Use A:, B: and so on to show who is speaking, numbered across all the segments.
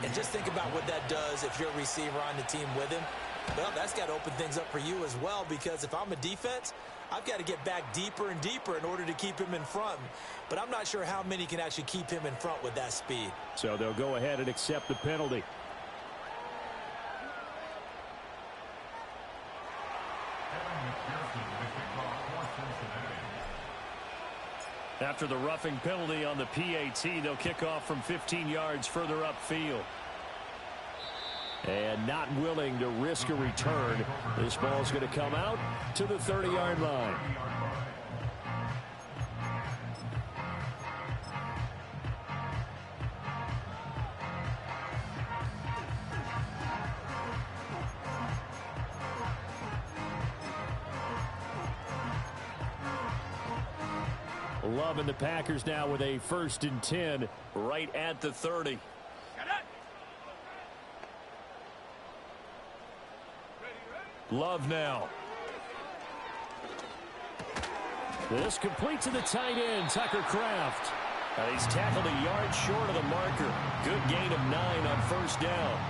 A: And just think about what that does if you're a receiver on the team with him. Well, that's got to open things up for you as well, because if I'm a defense, I've got to get back deeper and deeper in order to keep him in front. But I'm not sure how many can actually keep him in front with that speed.
B: So they'll go ahead and accept the penalty. After the roughing penalty on the PAT, they'll kick off from 15 yards further upfield. And not willing to risk a return. This ball's going to come out to the 30-yard line. Love and the Packers now with a 1st and 10 right at the 30. Love now. This complete to the tight end, Tucker Kraft. He's tackled a yard short of the marker. Good gain of 9 on 1st down.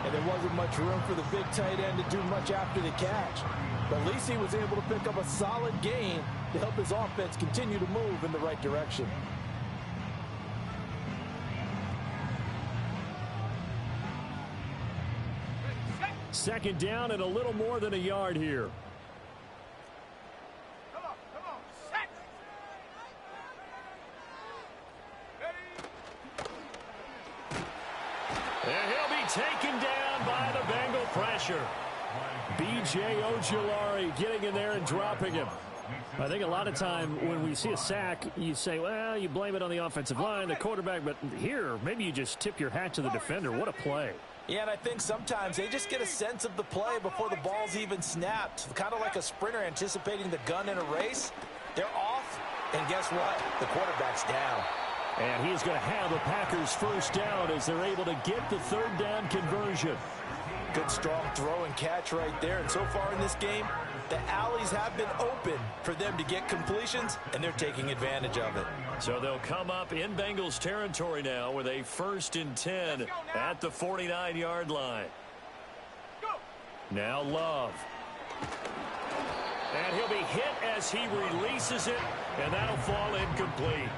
C: And there wasn't much room for the big tight end to do much after the catch. But at least he was able to pick up a solid gain to help his offense continue to move in the right direction.
B: Second down and a little more than a yard here.
D: Come on, set.
B: And he'll be taken down by the Bengal pressure. B.J. Ojulari getting in there and dropping him. I think a lot of time when we see a sack, you say, well, you blame it on the offensive line, the quarterback, but here, maybe you just tip your hat to the defender. What a play.
A: Yeah, and I think sometimes they just get a sense of the play before the ball's even snapped. Kind of like a sprinter anticipating the gun in a race. They're off, and guess what? The quarterback's down.
B: And he's going to have a Packers 1st down as they're able to get the 3rd down conversion.
A: Good strong throw and catch right there. And so far in this game, the alleys have been open for them to get completions, and they're taking advantage of it.
B: So they'll come up in Bengals territory now with a 1st and 10 at the 49-yard line. Now Love. And he'll be hit as he releases it, and that'll fall incomplete.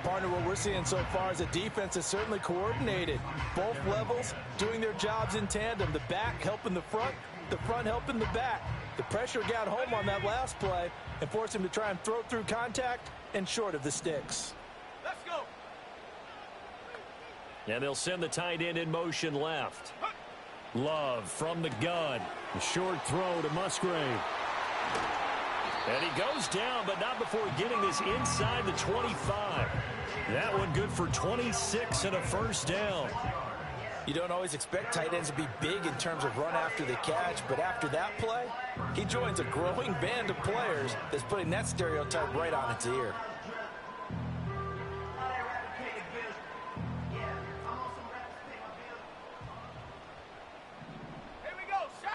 A: Partner, what we're seeing so far is a defense is certainly coordinated. Both levels doing their jobs in tandem. The back helping the front helping the back. The pressure got home on that last play and forced him to try and throw through contact and short of the sticks.
D: Let's go.
B: And they'll send the tight end in motion left. Love from the gun. A short throw to Musgrave. And he goes down, but not before getting this inside the 25. That one good for 26 and a 1st down.
A: You don't always expect tight ends to be big in terms of run after the catch, but after that play, he joins a growing band of players that's putting that stereotype right on its ear.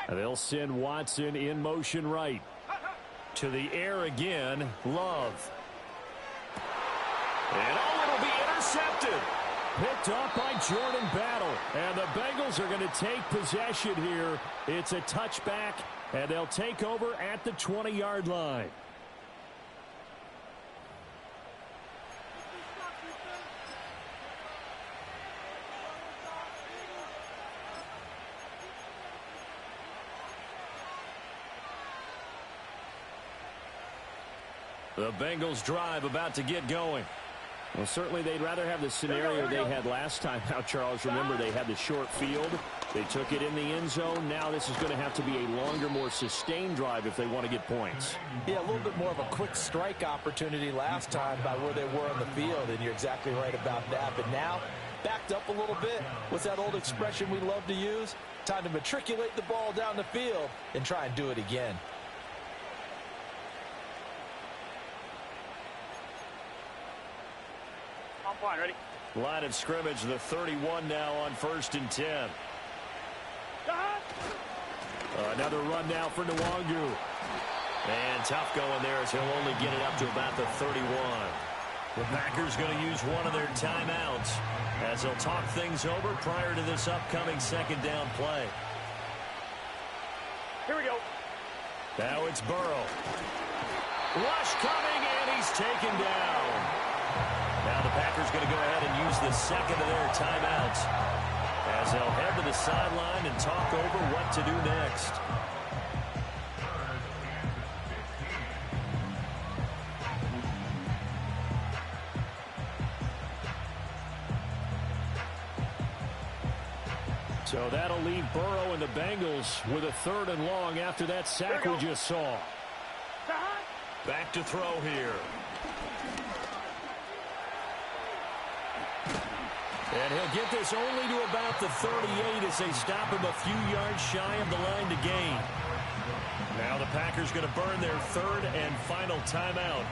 B: And they'll send Watson in motion right. To the air again, Love. And it'll be intercepted. Picked up by Jordan Battle. And the Bengals are going to take possession here. It's a touchback, and they'll take over at the 20-yard line. The Bengals drive about to get going. Well, certainly they'd rather have the scenario they had last time out, Charles. Remember, they had the short field. They took it in the end zone. Now this is going to have to be a longer, more sustained drive if they want to get points.
A: Yeah, a little bit more of a quick strike opportunity last time by where they were on the field, and you're exactly right about that. But now, backed up a little bit. What's that old expression we love to use? Time to matriculate the ball down the field and try and do it again.
D: Fine, ready?
B: Line of scrimmage, the 31 now on 1st and 10. Another run now for Nwangu. And tough going there as he'll only get it up to about the 31. The Packers going to use one of their timeouts as they'll talk things over prior to this upcoming second down play.
D: Here we go.
B: Now it's Burrow. Rush coming, and he's taken down. Now the Packers going to go ahead and use the second of their timeouts as they'll head to the sideline and talk over what to do next. So that'll leave Burrow and the Bengals with a 3rd and long after that sack we just saw. Back to throw here. And he'll get this only to about the 38 as they stop him a few yards shy of the line to gain. Now the Packers going to burn their 3rd and final timeout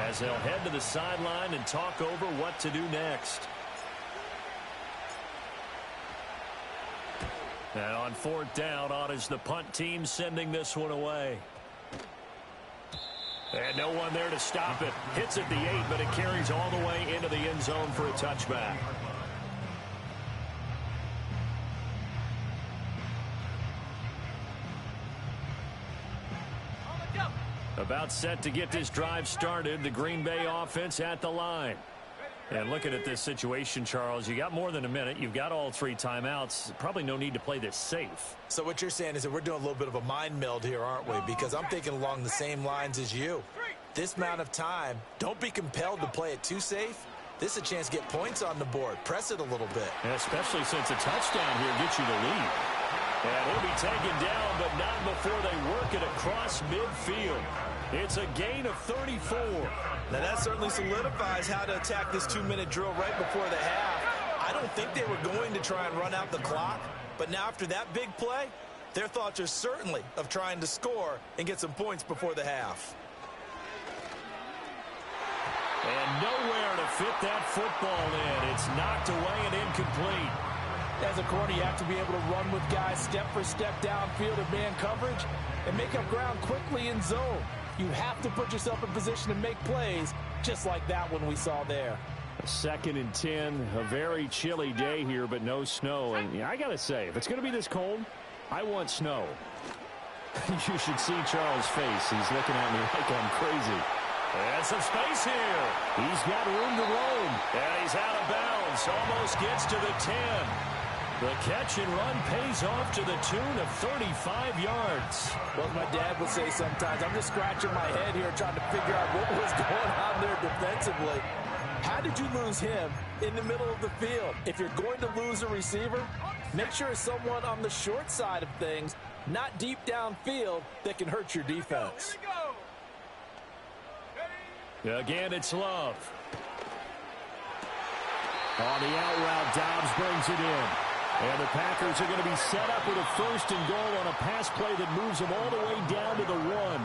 B: as they'll head to the sideline and talk over what to do next. And on 4th down, on is the punt team sending this one away. And no one there to stop it. Hits at the 8, but it carries all the way into the end zone for a touchback. About set to get this drive started. The Green Bay offense at the line. And looking at this situation, Charles, you got more than a minute. You've got all 3 timeouts. Probably no need to play this safe.
C: So what you're saying is that we're doing a little bit of a mind meld here, aren't we? Because I'm thinking along the same lines as you. This amount of time, don't be compelled to play it too safe. This is a chance to get points on the board. Press it a little bit.
B: And especially since a touchdown here gets you the lead. And he'll be taken down, but not before they work it across midfield. It's a gain of 34.
C: Now that certainly solidifies how to attack this 2-minute drill right before the half. I don't think they were going to try and run out the clock, but now after that big play, their thoughts are certainly of trying to score and get some points before the half.
B: And nowhere to fit that football in. It's knocked away and incomplete.
C: As a corner, you have to be able to run with guys step for step downfield in man coverage and make up ground quickly in zone. You have to put yourself in position to make plays, just like that one we saw there.
B: 2nd and 10, a very chilly day here, but no snow. And I got to say, if it's going to be this cold, I want snow. You should see Charles' face. He's looking at me like I'm crazy. And some space here. He's got room to roam. And he's out of bounds. Almost gets to the 10. The catch and run pays off to the tune of 35 yards.
C: Well, as my dad would say sometimes, I'm just scratching my head here trying to figure out what was going on there defensively. How did you lose him in the middle of the field? If you're going to lose a receiver, make sure it's someone on the short side of things, not deep downfield, that can hurt your defense.
B: Again, it's Love. On the out route, Dobbs brings it in. And the Packers are going to be set up with a 1st and goal on a pass play that moves them all the way down to the 1.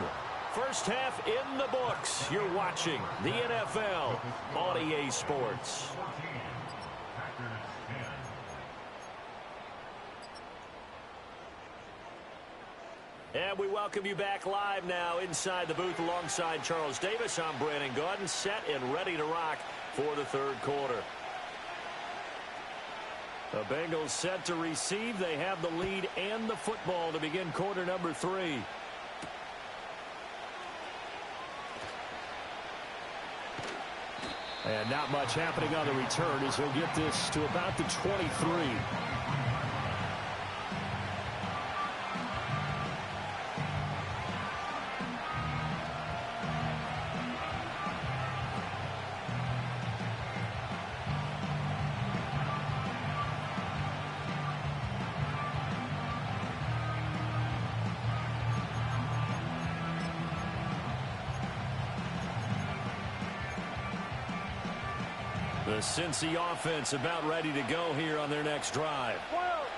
B: First half in the books. You're watching the NFL on EA Sports. And we welcome you back live now inside the booth alongside Charles Davis. I'm Brandon Gordon, set and ready to rock for the 3rd quarter. The Bengals set to receive. They have the lead and the football to begin quarter number 3. And not much happening on the return as he'll get this to about the 23. The Cincy offense about ready to go here on their next drive.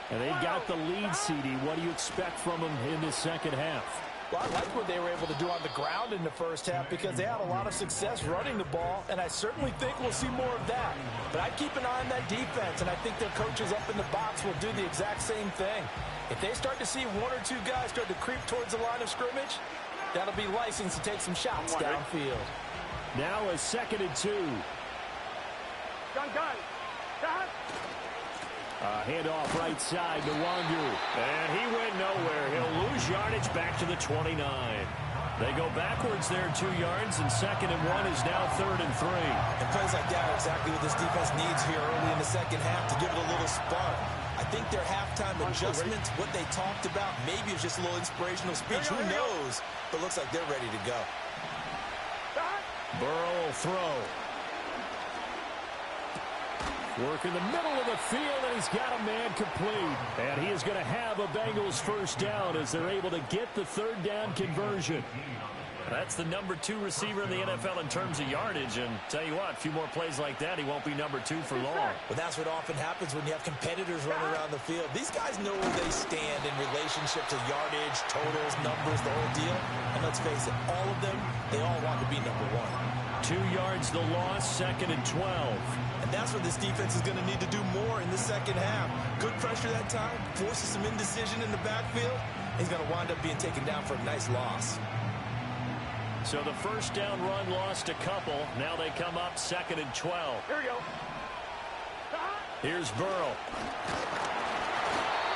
B: And they've got the lead, CD. What do you expect from them in this second half?
C: Well, I like what they were able to do on the ground in the first half because they had a lot of success running the ball, and I certainly think we'll see more of that. But I'd keep an eye on that defense, and I think their coaches up in the box will do the exact same thing. If they start to see 1 or 2 guys start to creep towards the line of scrimmage, that'll be licensed to take some shots downfield.
B: Now a 2nd and 2.
D: Gun. Gun.
B: Handoff right side to Wandu. And he went nowhere. He'll lose yardage back to the 29. They go backwards there 2 yards, and 2nd and 1 is now 3rd and 3.
C: And plays like that are exactly what this defense needs here early in the second half to give it a little spark. I think their halftime adjustments, what they talked about, maybe it's just a little inspirational speech. Who knows? But looks like they're ready to go.
B: Burrow will throw. Work in the middle of the field, and he's got a man complete. And he is going to have a Bengals first down as they're able to get the 3rd down conversion.
E: That's the number 2 receiver in the NFL in terms of yardage. And tell you what, a few more plays like that, he won't be number 2 for long.
C: But that's what often happens when you have competitors running around the field. These guys know where they stand in relationship to yardage, totals, numbers, the whole deal. And let's face it, all of them, they all want to be number 1.
B: 2 yards the loss, 2nd and 12.
C: And that's what this defense is going to need to do more in the second half. Good pressure that time, forces some indecision in the backfield. He's going to wind up being taken down for a nice loss.
B: So the first down run lost a couple. Now they come up 2nd and 12.
D: Here we go.
B: Here's Burrow.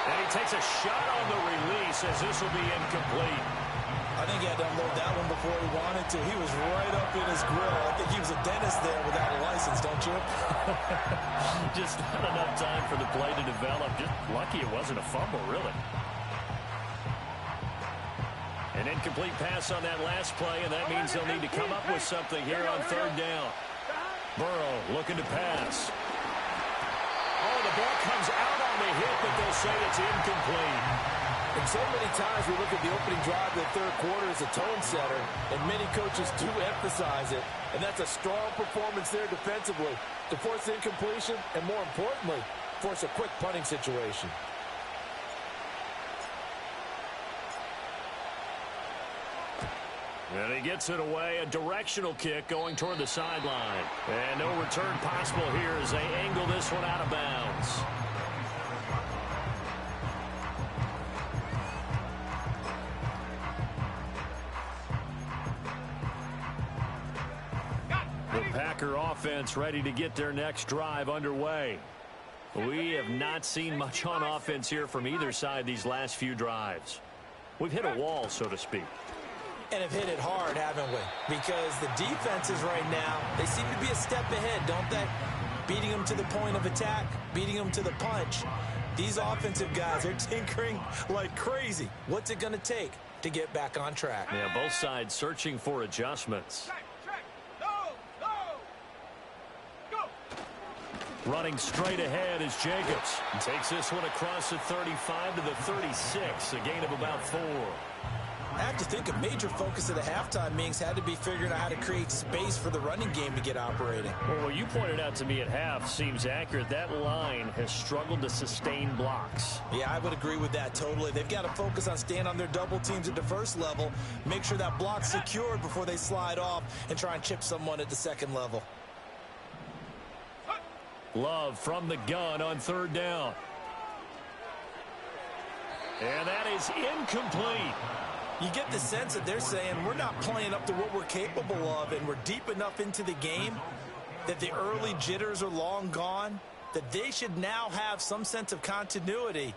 B: And he takes a shot on the release as this will be incomplete.
C: I think he had to unload that one before he wanted to. He was right up in his grill. I think he was a dentist there without a license, don't you?
E: Just not enough time for the play to develop. Just lucky it wasn't a fumble, really.
B: An incomplete pass on that last play, and that means they'll need to come up with something here on 3rd down. Burrow looking to pass. Oh, the ball comes out on the hit, but they'll say it's incomplete.
A: And so many times we look at the opening drive of the 3rd quarter as a tone setter, and many coaches do emphasize it. And that's a strong performance there defensively to force incompletion and, more importantly, force a quick punting situation.
B: And he gets it away, a directional kick going toward the sideline. And no return possible here as they angle this one out of bounds. The Packer offense ready to get their next drive underway. We have not seen much on offense here from either side these last few drives. We've hit a wall, so to speak.
C: And have hit it hard, haven't we? Because the defenses right now, they seem to be a step ahead, don't they? Beating them to the point of attack, beating them to the punch. These offensive guys are tinkering like crazy. What's it going to take to get back on track?
B: Yeah, both sides searching for adjustments. Running straight ahead is Jacobs. Takes this one across the 35 to the 36, a gain of about 4.
C: I have to think a major focus of the halftime meetings had to be figuring out how to create space for the running game to get operating.
B: Well, what you pointed out to me at half seems accurate. That line has struggled to sustain blocks.
C: Yeah, I would agree with that totally. They've got to focus on staying on their double teams at the first level, make sure that block's secured before they slide off and try and chip someone at the second level.
B: Love from the gun on 3rd down. And that is incomplete.
C: You get the sense that they're saying we're not playing up to what we're capable of, and we're deep enough into the game that the early jitters are long gone, that they should now have some sense of continuity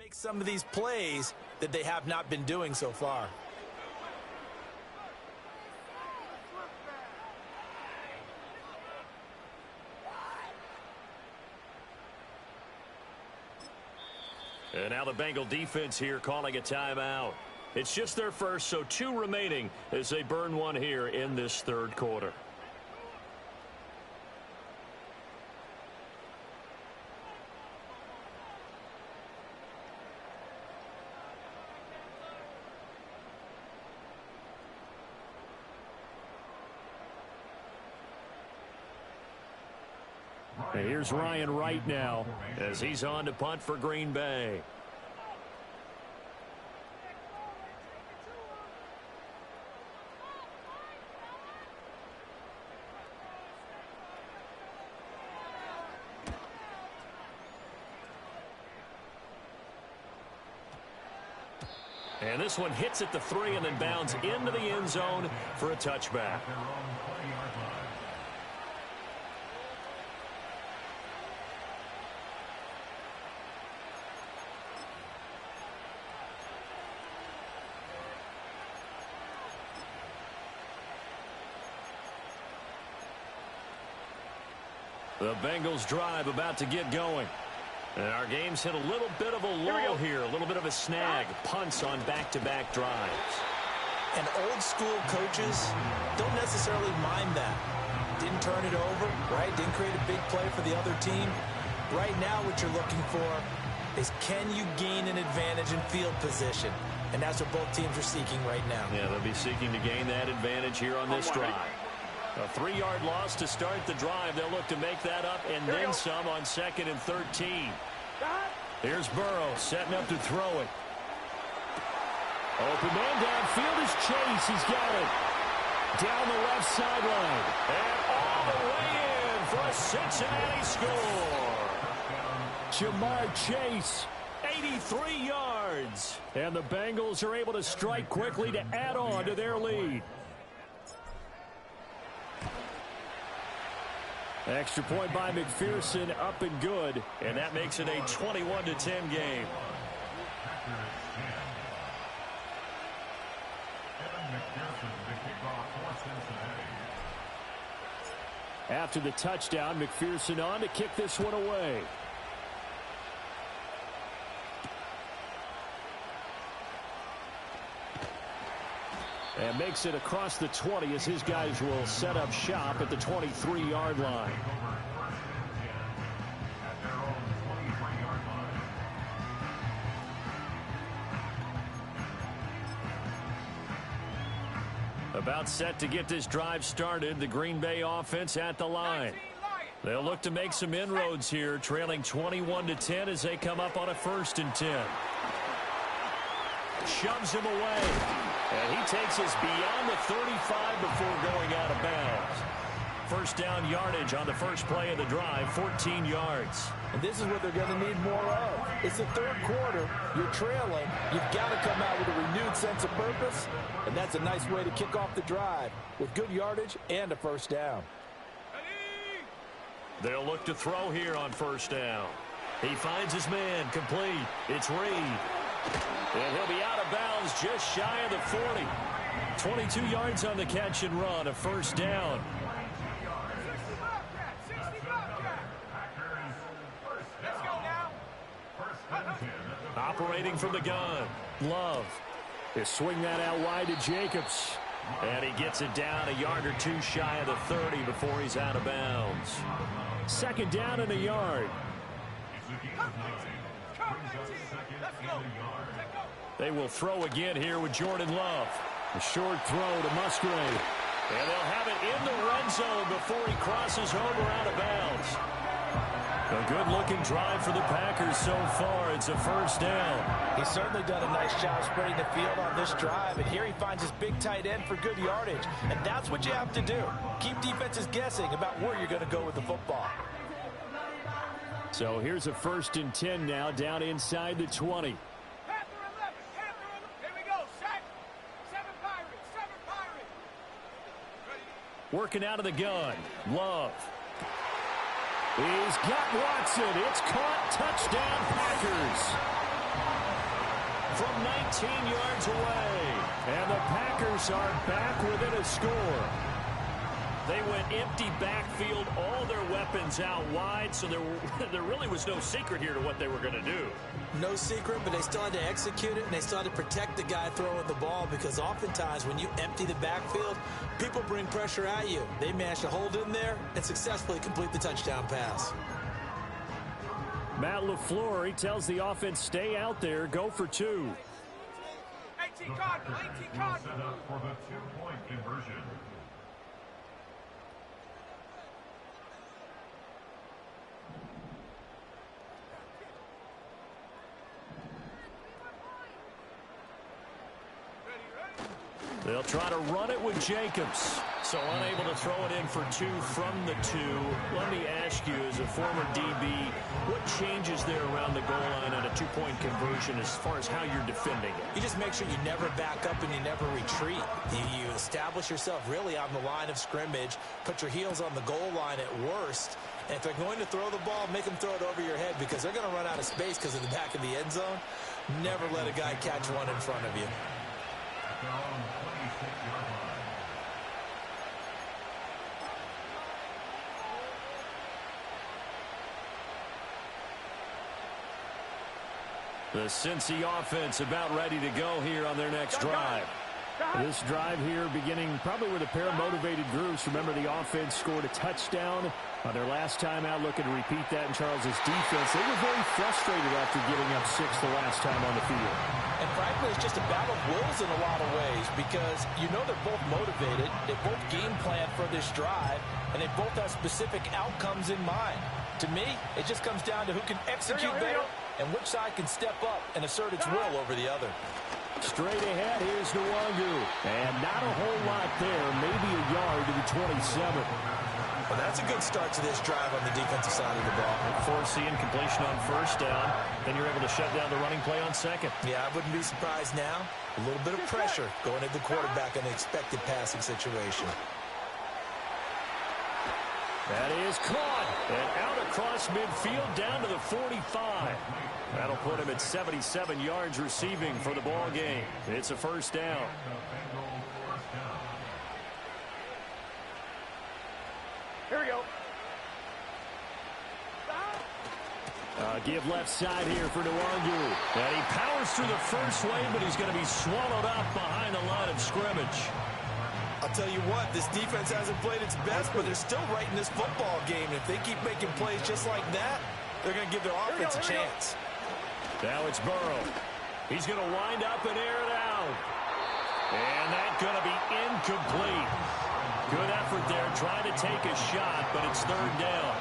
A: make some of these plays that they have not been doing so far.
E: And now the Bengal defense here calling a timeout. It's just their first, so 2 remaining as they burn one here in this third quarter.
B: And here's Ryan Wright now
E: as he's on to punt for Green Bay. And this one hits at the 3 and then bounds into the end zone for a touchback. The Bengals drive about to get going. And our game's hit a little bit of a lull here, a little bit of a snag. Punts on back-to-back drives.
A: And old school coaches don't necessarily mind that. Didn't turn it over, right? Didn't create a big play for the other team. Right now what you're looking for is, can you gain an advantage in field position? And that's what both teams are seeking right now.
E: Yeah, they'll be seeking to gain that advantage here on this drive. A 3-yard loss to start the drive. They'll look to make that up and then some on 2nd and 13. Here's Burrow setting up to throw it.
B: Open man downfield is Chase. He's got it. Down the left sideline.
E: And all the way in for a Cincinnati score.
B: Jamar Chase,
E: 83 yards.
B: And the Bengals are able to strike quickly to add on to their lead. Extra point by McPherson, up and good.
E: And that makes it a 21-10 game.
B: After the touchdown, McPherson on to kick this one away. And makes it across the 20 as his guys will set up shop at the 23-yard line.
E: About set to get this drive started. The Green Bay offense at the line. They'll look to make some inroads here, trailing 21-10 as they come up on a 1st and 10. Shoves him away. And he takes us beyond the 35 before going out of bounds. First down yardage on the first play of the drive, 14 yards.
A: And this is what they're going to need more of. It's the third quarter. You're trailing. You've got to come out with a renewed sense of purpose. And that's a nice way to kick off the drive with good yardage and a first down.
E: They'll look to throw here on first down. He finds his man complete. It's Reed. And he'll be out of bounds just shy of the 40. 22 yards on the catch and run, a first down. Operating from the gun, Love.
B: They swing that out wide to Jacobs.
E: And he gets it down a yard or two shy of the 30 before he's out of bounds.
B: 2nd down and a yard.
E: They will throw again here with Jordan Love.
B: A short throw to Musgrave.
E: And they'll have it in the red zone before he crosses over out of bounds. A good-looking drive for the Packers so far. It's a first down.
A: He's certainly done a nice job spreading the field on this drive. And here he finds his big tight end for good yardage. And that's what you have to do. Keep defenses guessing about where you're going to go with the football.
B: So here's a 1st and 10 now down inside the 20. Working out of the gun. Love. He's got Watson. It's caught. Touchdown, Packers.
E: from 19 yards away.
B: And the Packers are back within a score.
E: They went empty backfield, all their weapons out wide, so there really was no secret here to what they were going to do.
C: No secret, but they started to execute it, and they started to protect the guy throwing the ball, because oftentimes when you empty the backfield, people bring pressure at you. They managed to hold in there and successfully complete the touchdown pass.
B: Matt LaFleur, he tells the offense, stay out there, go for 2.
D: 18 Cardinal, 18 Cardinal.
F: Set up for the two-point conversion.
E: They'll try to run it with Jacobs. So unable to throw it in for 2 from the 2. Let me ask you, as a former DB, what changes there around the goal line on a two-point conversion as far as how you're defending it?
C: You just make sure you never back up and you never retreat. You establish yourself really on the line of scrimmage, put your heels on the goal line at worst, and if they're going to throw the ball, make them throw it over your head, because they're going to run out of space because of the back of the end zone. Never let a guy catch one in front of you.
E: The Cincy offense about ready to go here on their next drive.
B: This drive here beginning probably with a pair of motivated groups. Remember, the offense scored a touchdown on their last time out, looking to repeat that in Charles's defense. They were very frustrated after giving up 6 the last time on the field.
C: And frankly, it's just a battle of wills in a lot of ways, because you know they're both motivated, they both game plan for this drive, and they both have specific outcomes in mind. To me, it just comes down to who can execute better and which side can step up and assert its will over the other.
B: Straight ahead, here's Nwangu. And not a whole lot there, maybe a yard to the 27.
C: Well, that's a good start to this drive on the defensive side of the ball.
E: Force the incompletion on first down. Then you're able to shut down the running play on second.
C: Yeah, I wouldn't be surprised now. A little bit of pressure going at the quarterback in an expected passing situation.
E: That is caught. And out across midfield down to the 45. That'll put him at 77 yards receiving for the ball game. It's a first down.
D: Here we go.
B: Give left side here for Nwangu.
E: And he powers through the first wave, but he's going to be swallowed up behind the line of scrimmage.
C: I'll tell you what, this defense hasn't played its best, but they're still right in this football game. If they keep making plays just like that, they're going to give their offense a chance.
E: Now it's Burrow. He's going to wind up and air it out. And that's going to be incomplete. Good effort there, trying to take a shot, but it's third down.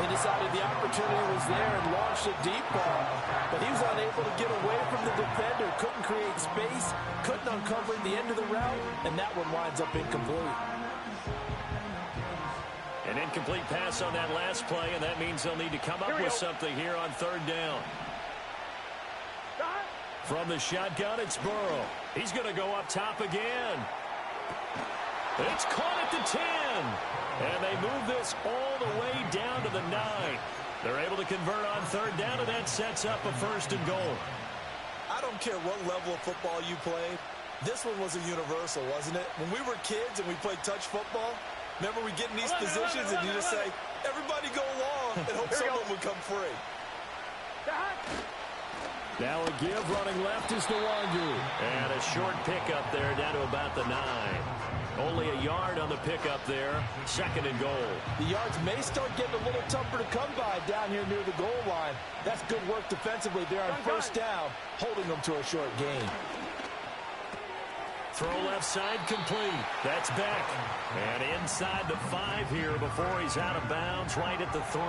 C: They decided the opportunity was there and launched a deep ball, but he was unable to get away from the defender, couldn't create space, couldn't uncover the end of the route, and that one winds up incomplete.
E: An incomplete pass on that last play, and that means they'll need to come up with something here on third down. From the shotgun, it's Burrow. He's going to go up top again. It's caught at the 10. And they move this all the way down to the 9. They're able to convert on third down, and that sets up a first and goal.
C: I don't care what level of football you played. This one was a universal, wasn't it? When we were kids and we played touch football, remember we get in these positions and you just say, everybody go long, and hope someone would come free.
B: Now a give running left is Nwangu.
E: And a short pickup there down to about the 9. Only a yard on the pickup there. Second and goal.
C: The yards may start getting a little tougher to come by down here near the goal line. That's good work defensively there on first down, holding them to a short gain.
E: Throw left side complete. That's Beck. And inside the 5 here before he's out of bounds, right at the 3.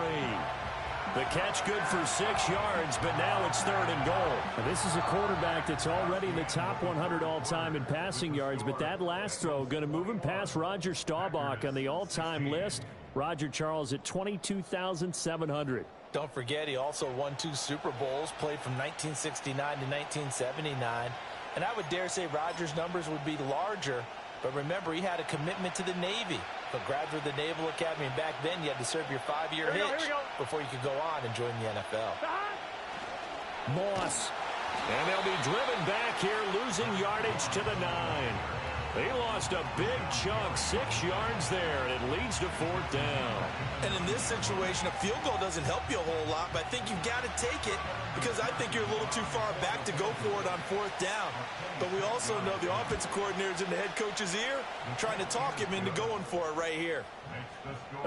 E: The catch good for 6 yards, but now it's third and goal.
B: Now this is a quarterback that's already in the top 100 all-time in passing yards, but that last throw going to move him past Roger Staubach on the all-time list. Roger Charles at 22,700.
C: Don't forget, he also won 2 Super Bowls, played from 1969 to 1979. And I would dare say Roger's numbers would be larger, but remember, he had a commitment to the Navy. But graduate of the Naval Academy, and back then you had to serve your 5-year hitch before you could go on and join the NFL.
B: Moss.
E: And they'll be driven back here, losing yardage to the 9. They lost a big chunk, 6 yards there, and it leads to 4th down.
A: And in this situation, a field goal doesn't help you a whole lot, but I think you've got to take it because I think you're a little too far back to go for it on 4th down. But we also know the offensive coordinator's in the head coach's ear, trying to talk him into going for it right here.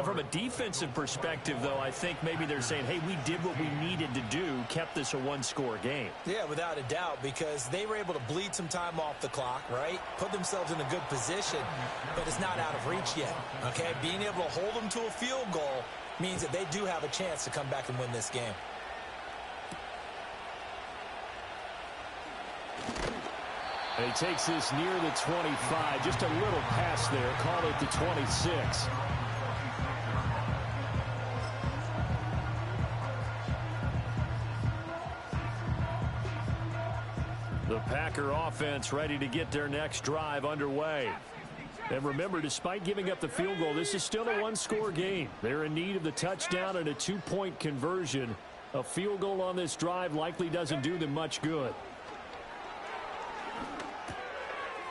E: From a defensive perspective, though, I think maybe they're saying, hey, we did what we needed to do, kept this a one-score game.
A: Yeah, without a doubt, because they were able to bleed some time off the clock, right? Put themselves in a good position, but it's not out of reach yet, okay? Being able to hold them to a field goal means that they do have a chance to come back and win this game.
B: And he takes this near the 25, just a little pass there, call it the 26. The Packer offense ready to get their next drive underway. And remember, despite giving up the field goal, this is still a one-score game. They're in need of the touchdown and a 2-point conversion. A field goal on this drive likely doesn't do them much good.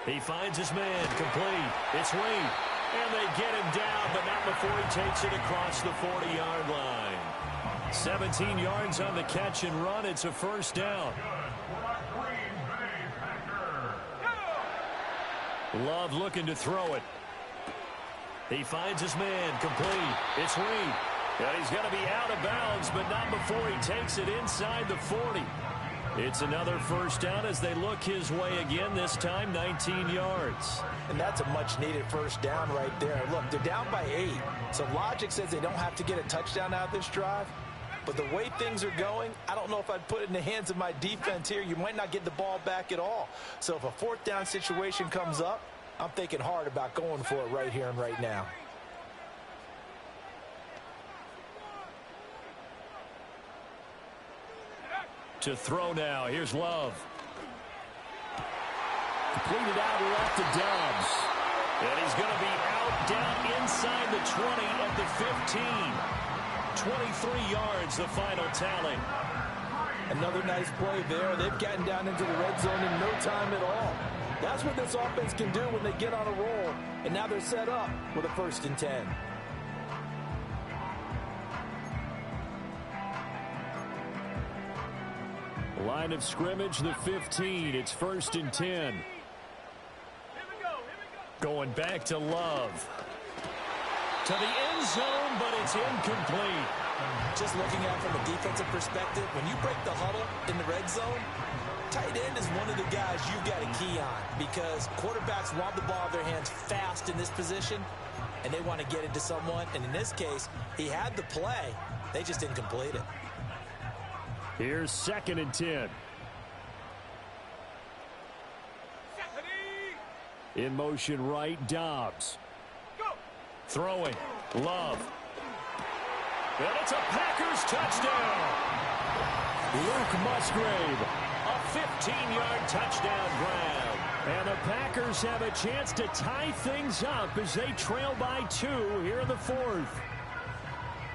E: He finds his man, complete. It's Reed. And they get him down, but not before he takes it across the 40-yard line. 17 yards on the catch and run. It's a 1st down. Love looking to throw it. He finds his man, complete. It's Reed. And he's going to be out of bounds, but not before he takes it inside the 40. It's another 1st down as they look his way again, this time 19 yards.
A: And that's a much-needed 1st down right there. Look, they're down by 8, so logic says they don't have to get a touchdown out of this drive. But the way things are going, I don't know if I'd put it in the hands of my defense here. You might not get the ball back at all. So if a 4th down situation comes up, I'm thinking hard about going for it right here and right now.
E: To throw now. Here's Love.
B: Completed out left to Dobbs.
E: And he's going to be out down inside the 20 at the 15. 23 yards, the final tally.
A: Another nice play there. They've gotten down into the red zone in no time at all. That's what this offense can do when they get on a roll. And now they're set up with a 1st and 10.
B: Line of scrimmage, the 15. It's 1st and 10.
E: Going back to Love. To the end zone, but it's incomplete.
A: Just looking at it from a defensive perspective, when you break the huddle in the red zone, tight end is one of the guys you've got to key on because quarterbacks want the ball in their hands fast in this position, and they want to get it to someone. And in this case, he had the play. They just didn't complete it.
B: Here's 2nd and 10. In motion right, Dobbs.
E: Throwing. Love. And it's a Packers touchdown.
B: Luke Musgrave.
E: A 15-yard touchdown grab.
B: And the Packers have a chance to tie things up as they trail by 2 here in the 4th.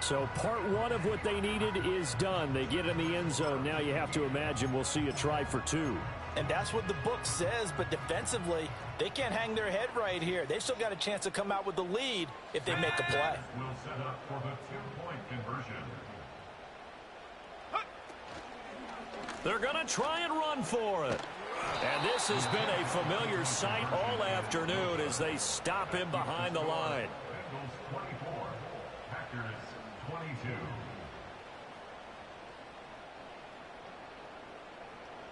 B: So part 1 of what they needed is done. They get in the end zone. Now you have to imagine we'll see a try for 2.
A: And that's what the book says, but defensively, they can't hang their head right here. They've still got a chance to come out with the lead if they make a play.
F: Will set up for the 2-point conversion.
E: They're going to try and run for it. And this has been a familiar sight all afternoon as they stop him behind the line.
F: Bengals 24, Packers 22.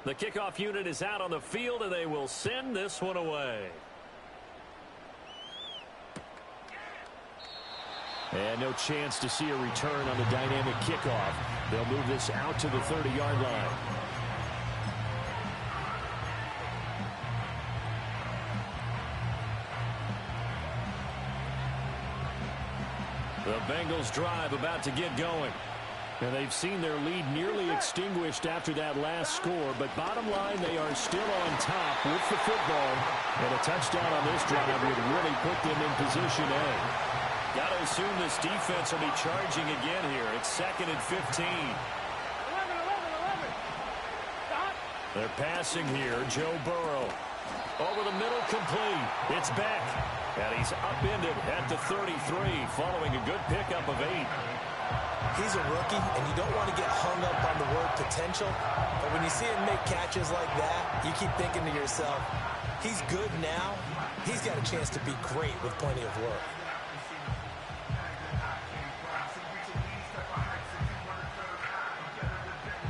E: The kickoff unit is out on the field, and they will send this one away.
B: And no chance to see a return on the dynamic kickoff. They'll move this out to the 30-yard line.
E: The Bengals drive about to get going.
B: And they've seen their lead nearly extinguished after that last score. But bottom line, they are still on top with the football. And a touchdown on this drive would really put them in position A.
E: Got to assume this defense will be charging again here. It's 2nd and 15. They're passing here. Joe Burrow. Over the middle, complete. It's Beck. And he's upended at the 33, following a good pickup of 8.
C: He's a rookie, and you don't want to get hung up on the word potential. But when you see him make catches like that, you keep thinking to yourself, he's good now. He's got a chance to be great with plenty of work.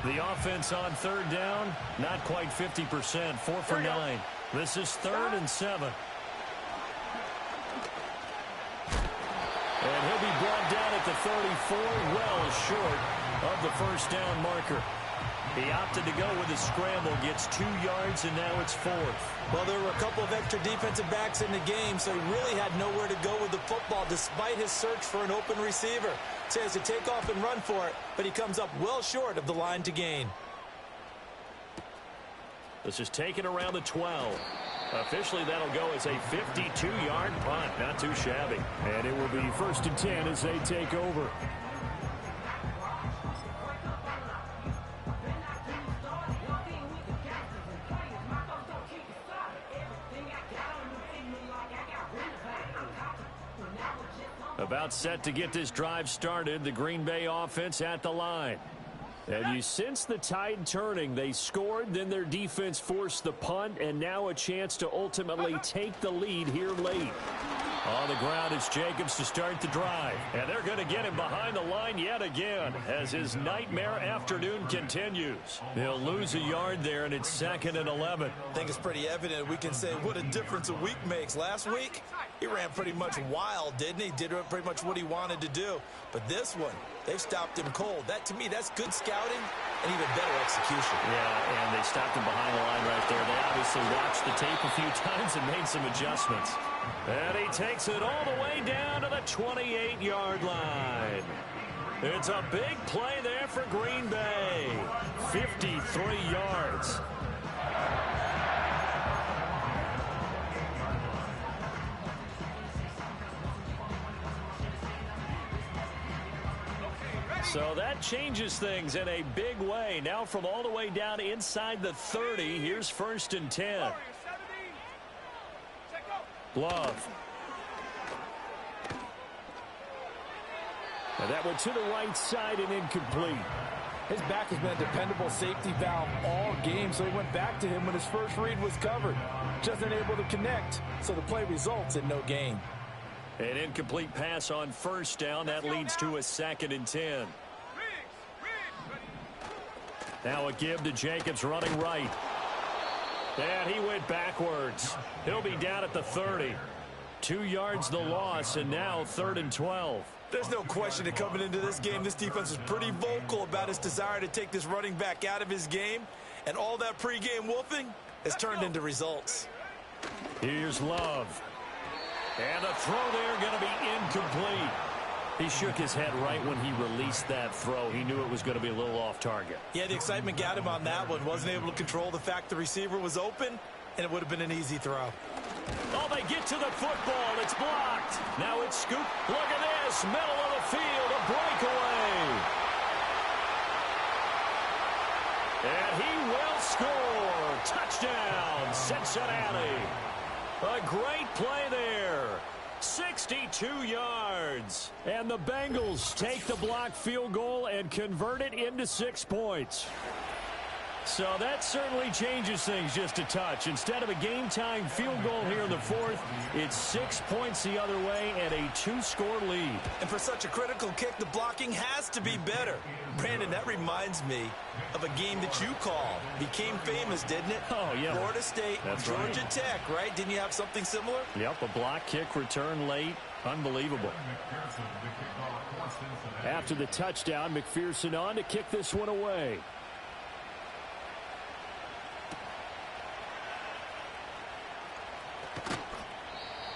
E: The offense on third down, not quite 50%, 4 for 9. This is 3rd and 7. And he'll be brought down at the 34, well short of the first down marker. He opted to go with a scramble, gets 2 yards, and now it's 4th.
C: Well, there were a couple of extra defensive backs in the game, so he really had nowhere to go with the football despite his search for an open receiver. So he has to take off and run for it, but he comes up well short of the line to gain.
E: This is taken around the 12. Officially, that'll go as a 52-yard punt. Not too shabby.
B: And it will be 1st and 10 as they take over.
E: About set to get this drive started, the Green Bay offense at the line.
B: And you sense the tide turning. They scored, then their defense forced the punt, and now a chance to ultimately take the lead here late.
E: On the ground, it's Jacobs to start the drive. And they're going to get him behind the line yet again as his nightmare afternoon continues. He'll lose a yard there, and it's 2nd and 11.
C: I think it's pretty evident we can say what a difference a week makes. Last week, he ran pretty much wild, didn't he? Did pretty much what he wanted to do. But this one, they've stopped him cold. That, to me, that's good scouting and even better execution.
E: Yeah, and they stopped him behind the line right there. They obviously watched the tape a few times and made some adjustments. And he takes it all the way down to the 28-yard line. It's a big play there for Green Bay. 53 yards. So that changes things in a big way. Now from all the way down inside the 30, here's 1st and 10. Love.
B: And that went to the right side and incomplete.
A: His back has been a dependable safety valve all game, so he went back to him when his first read was covered. Just unable to connect, so the play results in no gain.
E: An incomplete pass on 1st down. That leads to a 2nd and 10. Now a give to Jacobs running right. And he went backwards. He'll be down at the 30. 2 yards the loss, and now 3rd and 12.
C: There's no question that coming into this game, this defense is pretty vocal about its desire to take this running back out of his game. And all that pregame wolfing has turned into results.
E: Here's Love. And the throw there going to be incomplete. He shook his head right when he released that throw. He knew it was going to be a little off target.
C: Yeah, the excitement got him on that one. Wasn't able to control the fact the receiver was open, and it would have been an easy throw.
E: Oh, they get to the football. It's blocked. Now it's scooped. Look at this. Middle of the field. A breakaway. And he will score. Touchdown, Cincinnati. A great play there. 62 yards.
B: And the Bengals take the blocked field goal and convert it into 6 points.
E: So that certainly changes things just a touch. Instead of a game-time field goal here in the 4th, it's 6 points the other way and a 2-score lead.
C: And for such a critical kick, the blocking has to be better. Brandon, that reminds me of a game that you called. Became famous, didn't it?
E: Oh, yeah.
C: Florida State,
E: That's
C: Georgia
E: right.
C: Tech, right? Didn't you have something similar?
E: Yep, a block kick return late. Unbelievable.
B: After the touchdown, McPherson on to kick this one away.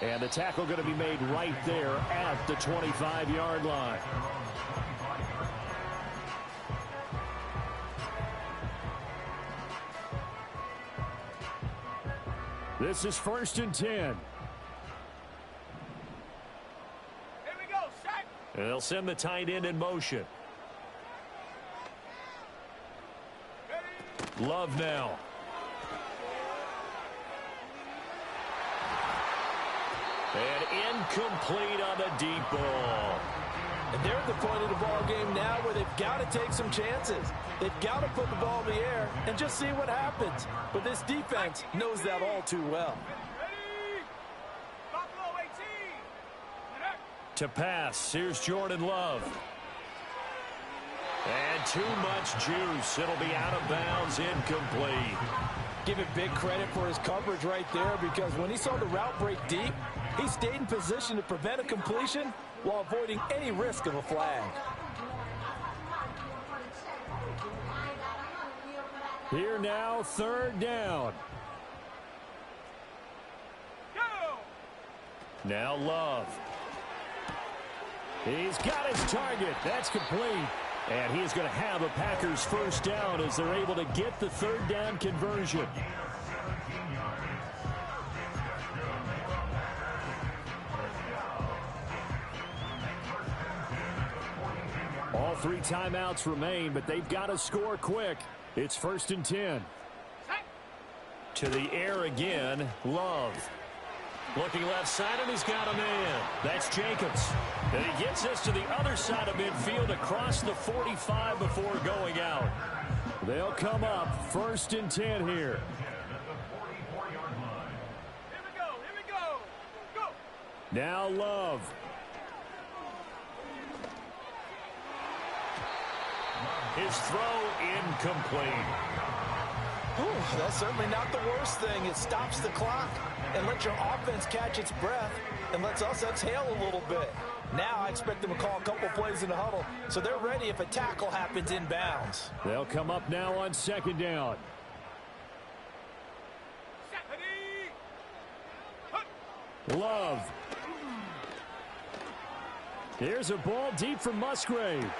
B: And the tackle going to be made right there at the 25-yard line. This is 1st and 10.
D: Here we go, set.
E: And they'll send the tight end in motion.
D: Ready.
E: Love now. And incomplete on the deep ball.
A: And they're at the point of the ball game now where they've got to take some chances. They've got to put the ball in the air and just see what happens. But this defense knows that all too well.
E: To pass, here's Jordan Love. And too much juice. It'll be out of bounds, incomplete.
A: Give it big credit for his coverage right there, because when he saw the route break deep, he stayed in position to prevent a completion while avoiding any risk of a flag.
B: Here now, third down. Now Love. He's got his target. That's complete. And he's going to have a Packers first down as they're able to get the third down conversion. All 3 timeouts remain, but they've got to score quick. It's 1st and 10.
E: To the air again, Love. Looking left side, and he's got a man. That's Jacobs. And he gets us to the other side of midfield across the 45 before going out.
B: They'll come up 1st and 10 here.
D: Here we go. Go.
B: Now Love.
E: His throw incomplete.
A: Whew, that's certainly not the worst thing. It stops the clock and lets your offense catch its breath and lets us exhale a little bit. Now I expect them to call a couple plays in the huddle so they're ready if a tackle happens inbounds.
B: They'll come up now on 2nd down. Love. Here's a ball deep from Musgrave.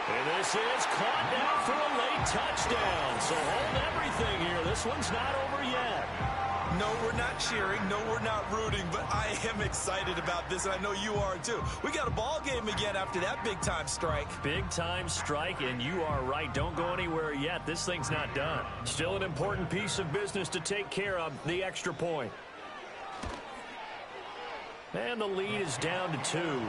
E: And this is caught down for a late touchdown. So hold everything here. This one's not over yet.
C: No, we're not cheering. No, we're not rooting. But I am excited about this, and I know you are too. We got a ball game again after that big-time strike.
E: Big-time strike, and you are right. Don't go anywhere yet. This thing's not done. Still an important piece of business to take care of, the extra point. And the lead is down to 2.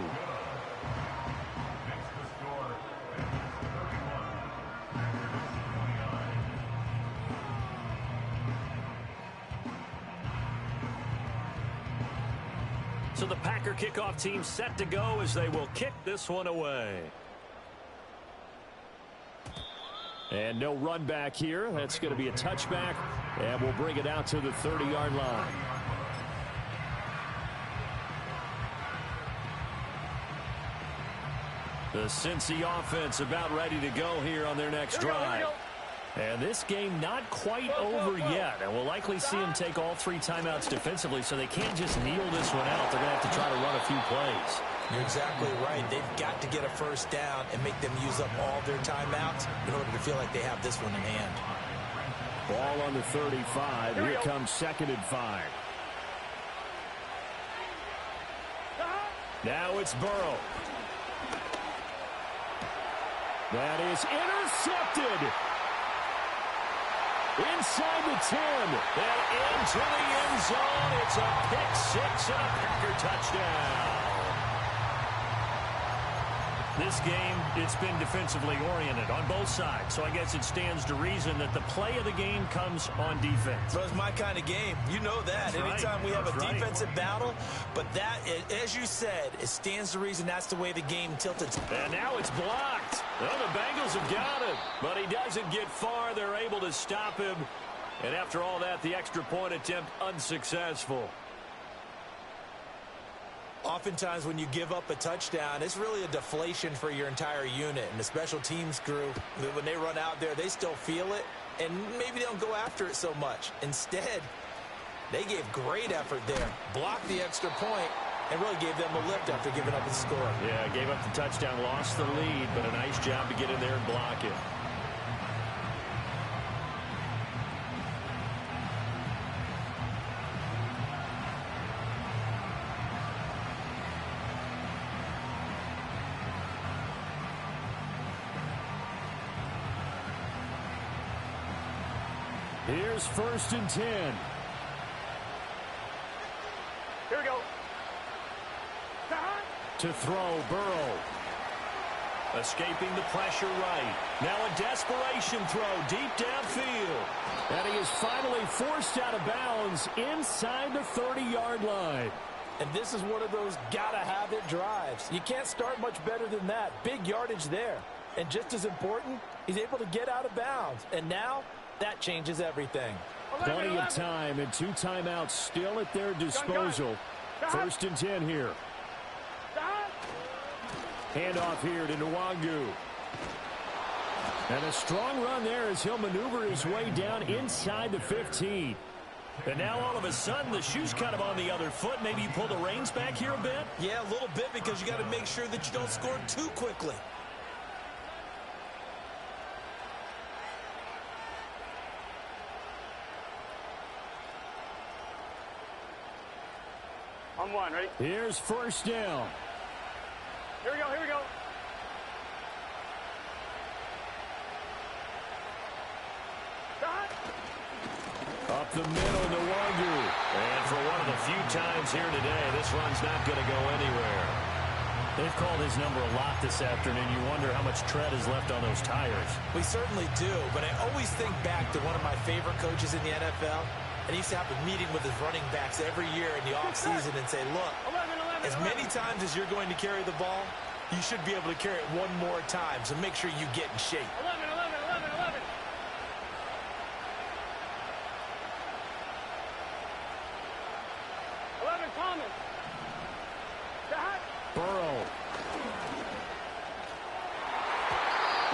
E: So the Packer kickoff team set to go as they will kick this one away.
B: And no run back here. That's going to be a touchback, and we'll bring it out to the 30-yard line.
E: The Cincy offense about ready to go here on their next drive.
B: And this game not quite over yet. And we'll likely see them take all 3 timeouts defensively, so they can't just kneel this one out. They're going to have to try to run a few plays.
A: You're exactly right. They've got to get a first down and make them use up all their timeouts in order to feel like they have this one in hand.
B: Ball on the 35. Here comes 2nd and 5. Now it's Burrow. That is intercepted. Inside the 10.
E: And into the end zone. It's a pick 6 and a Packer touchdown. This game, it's been defensively oriented on both sides. So I guess it stands to reason that the play of the game comes on defense.
A: So it's my kind of game. You know that.
E: That's
A: Anytime
E: right.
A: we have a
E: That's right.
A: defensive battle. But that, as you said, it stands to reason that's the way the game tilted.
E: And now it's blocked. Well, the Bengals have got it. But he doesn't get far. They're able to stop him. And after all that, the extra point attempt unsuccessful.
A: Oftentimes when you give up a touchdown, it's really a deflation for your entire unit. And the special teams crew, when they run out there, they still feel it. And maybe they don't go after it so much. Instead, they gave great effort there. Blocked the extra point and really gave them a lift after giving up the score.
E: Yeah, gave up the touchdown, lost the lead, but a nice job to get in there and block it.
B: Here's 1st and 10.
D: Here we go.
B: To throw, Burrow.
E: Escaping the pressure right. Now a desperation throw deep downfield.
B: And he is finally forced out of bounds inside the 30-yard line.
A: And this is one of those gotta-have-it drives. You can't start much better than that. Big yardage there. And just as important, he's able to get out of bounds. And now, that changes everything.
B: Plenty of time and 2 timeouts still at their disposal. 1st and 10 here. Handoff here to Nwangu. And a strong run there as he'll maneuver his way down inside the 15.
E: And now all of a sudden the shoe's kind of on the other foot. Maybe you pull the reins back here a bit?
C: Yeah, a little bit, because you got to make sure that you don't score too quickly.
D: On 1, ready?
B: Here's 1st down.
D: Here we go, here we go.
B: Up the middle, Nwangu.
E: And for one of the few times here today, this run's not going to go anywhere.
B: They've called his number a lot this afternoon. You wonder how much tread is left on those tires.
C: We certainly do, but I always think back to one of my favorite coaches in the NFL. And he used to have a meeting with his running backs every year in the offseason and say, look,
D: 11,
C: as many times as you're going to carry the ball, you should be able to carry it one more time, so make sure you get in shape.
D: 11. 11, Thomas.
B: Burrow.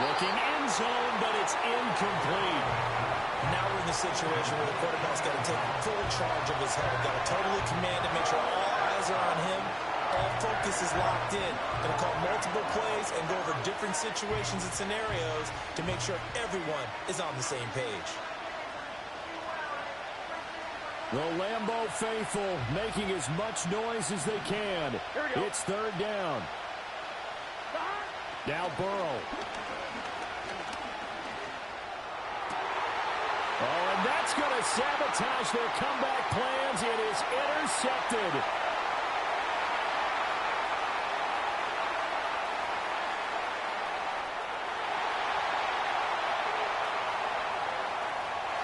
E: Looking end zone, but it's incomplete.
C: Now we're in the situation where the quarterback's got to take full charge of his head. Got to totally command it, make sure all eyes are on him. All focus is locked in. Going to call multiple plays and go over different situations and scenarios to make sure everyone is on the same page.
B: The Lambeau faithful making as much noise as they can. It's 3rd down. Now Burrow. Oh, and that's going to sabotage their comeback plans. It is intercepted.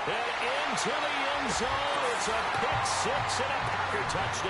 E: And into the end zone. It's a pick 6 and a Packer touchdown.